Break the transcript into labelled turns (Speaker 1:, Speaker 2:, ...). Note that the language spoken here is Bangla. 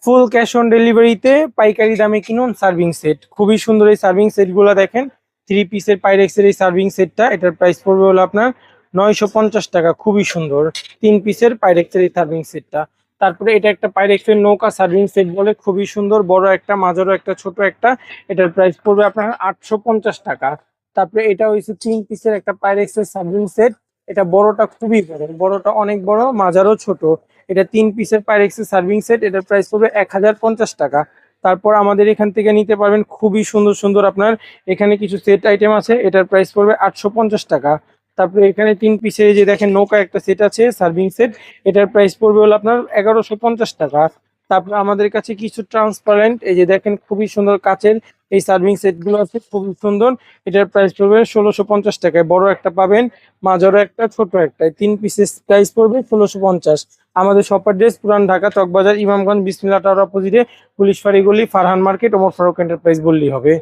Speaker 1: ফুল ক্যাশ অন ডেলিভারিতে পাইকারি দামে কিনুন সার্ভিং সেট। খুবই সুন্দর এই সার্ভিং সেট গুলো দেখেন, 3 পিসের পাইরেক্সের এই সার্ভিং সেটটা, এটার প্রাইস পড়বে হলো আপনার 950 টাকা। খুবই সুন্দর 3 পিসের পাইরেক্সের এই সার্ভিং সেটটা। তারপরে এটা একটা পাইরেক্সের নৌকা সার্ভিং সেট বলে, খুবই সুন্দর, বড় একটা, মাঝারও একটা, ছোট একটা। এটার প্রাইস পড়বে আপনার 850 টাকা। তারপরে এটা হচ্ছে 3 পিসের একটা পাইরেক্সের সার্ভিং সেট। এটা বড়টা খুবই বড়, বড়টা অনেক বড়, মাঝারও ছোট। এটা 3 পিসের পাইরেক্সের সার্ভিং সেট, এটার প্রাইস পড়বে 1050 টাকা। তারপর আমাদের এখান থেকে নিতে পারবেন খুবই সুন্দর সুন্দর আপনার এখানে কিছু সেট আইটেম আছে, এটার প্রাইস পড়বে 850 টাকা। তারপরে এখানে 3 পিসের যে দেখেন নৌকা একটা সেট আছে সার্ভিং সেট, এটার প্রাইস পড়বে হলো আপনার 1150 টাকা। তারপর আমাদের কাছে কিছু ট্রান্সপারেন্ট এই যে দেখেন খুবই সুন্দর কাচের এই সার্ভিং সেট গুলো আছে, খুবই সুন্দর। এটার প্রাইস পড়বে 1650 টাকায়। বড় একটা পাবেন, মাঝারও একটা, ছোট একটা, 3 পিসের প্রাইস পড়বে 1650। আমাদের শপ অ্যাড্রেস পুরান ঢাকা চকবাজার ইমামগঞ্জ বিসমিল্লাহ টাওয়ার অপোজিটে পুলিশ ফাঁড়ি গলি, ফারহান মার্কেট, ওমর ফারুক এন্টারপ্রাইজ বললেই হবে।